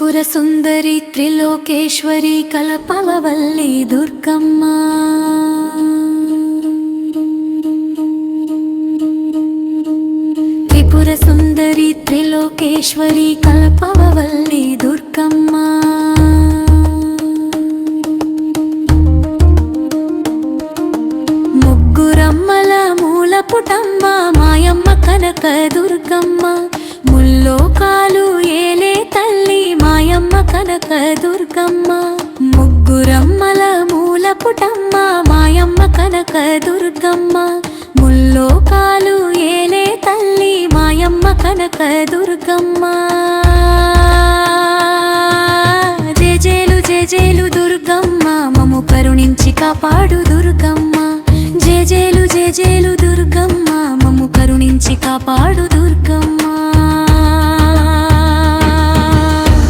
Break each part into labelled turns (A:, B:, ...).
A: త్రిపుర సుందరి త్రిలోకేశ్వరి కల్పవల్లి దుర్గమ్మ త్రిపుర సుందరి త్రిలోకేశ్వరి కల్పవల్లి దుర్గమ్మ ముగ్గురమ్మల మూలపుటమ్మ మాయమ్మ కనక దుర్గమ్మ ముల్లోకాలు ఏలే తల్లి మాయమ్మ కనక దుర్గమ్మ ముగ్గురమ్మల మూలపుటమ్మ మాయమ్మ కనక దుర్గమ్మ ముల్లోకాలు ఏలే తల్లి మాయమ్మ కనక దుర్గమ్మ జేజేలు జేజేలు దుర్గమ్మ మమ్ము కరుణించి కాపాడు దుర్గమ్మ జేజేలు జేజేలు దుర్గమ్మ మమ్ము కరుణించి కాపాడు దుర్గమ్మ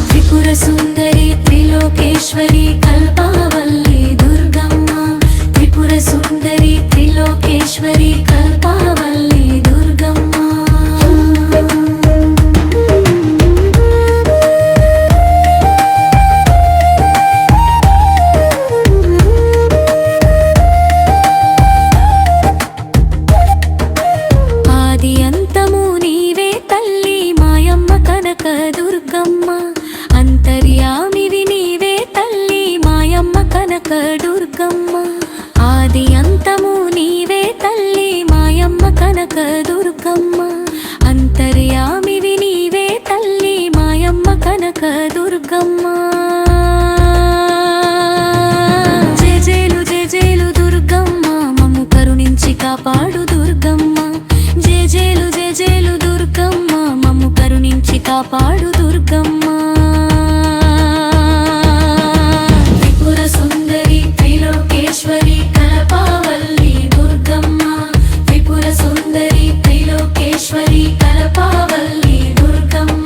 A: త్రిపుర సుందరి త్రిలోకేశ్వరి కల్పవల్లి దుర్గమ్మ త్రిపుర సుందరి త్రిలోకేశ్వరి కల్పవల్లి దుర్గమ్మ ఆది అంతము నీవే తల్లి మాయమ్మ కనక దుర్గమ్మ అంతర్యామివి నీవే తల్లి మాయమ్మ కనక దుర్గమ్మ ఆది అంతము నీవే తల్లి మాయమ్మ కనక దుర్గమ్మ అంతర్యామివి నీవే తల్లి మాయమ్మ కనక దుర్గమ్మ జేజేలు జేజేలు దుర్గమ్మ మమ్ము కరుణించి కాపాడు దుర్గమ్మ జేజేలు జేజేలు దుర్గమ్మ మమ్ము కరుణించి కాపాడు దుర్గమ్మ త్రిపుర సుందరి త్రిలోకేశ్వరి కల్పవల్లి దుర్గమ్మ త్రిపుర సుందరి త్రిలోకేశ్వరి కల్పవల్లి దుర్గమ్మ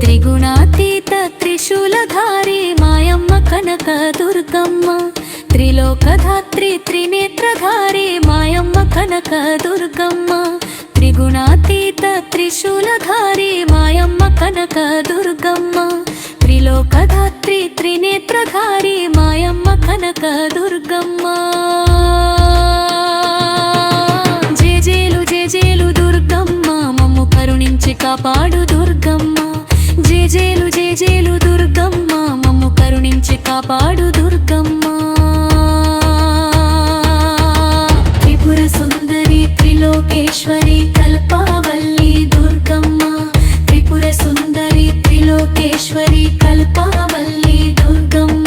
A: త్రిగుణాతీత త్రిశూలధారి మాయమ్మ కనక దుర్గమ్మ త్రిలోకధాత్రి త్రినేత్రధారి మాయమ్మ కనక దుర్గమ్మ త్రిగుణాతీత త్రిశూలధారి మాయమ్మ కనక దుర్గమ్మ త్రిలోకధాత్రి త్రినేత్రధారి మాయమ్మ కనక దుర్గమ్మ జేజేలు జేజేలు దుర్గమ్మ మమ్ము కరుణించి కాపాడు దుర్గమ్మ జేజేలు జేజేలు దుర్గమ్మ మమ్ము కరుణించి కాపాడు దుర్గమ్మ త్రిపుర సుందరి త్రిలోకేశ్వరి కల్పవల్లి దుర్గమ్మ త్రిపుర సుందరి త్రిలోకేశ్వరి కల్పవల్లి దుర్గమ్మ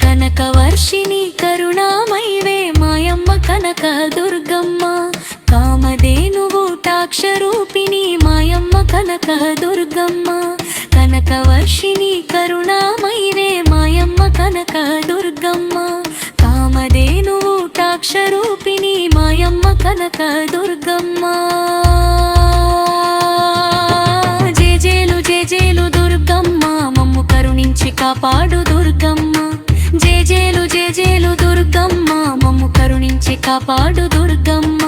A: కనకవర్షిణి కరుణామయివే మాయమ్మ కనక దుర్గమ్మ కామధేనువు టాక్షరూపిణి మాయమ్మ కనక దుర్గమ్మ కనకవర్షిణి కరుణామయివే మాయమ్మ కనక దుర్గమ్మ కామధేనువు టాక్షరూపిణి మాయమ్మ కనక దుర్గమ్మ జేజేలు జేజేలు దుర్గమ్మ మమ్ము కరుణించి కాపాడు దుర్గమ్మ జేజేలు జేజేలు దుర్గమ్మ మమ్ము కరుణించి కాపాడు దుర్గమ్మ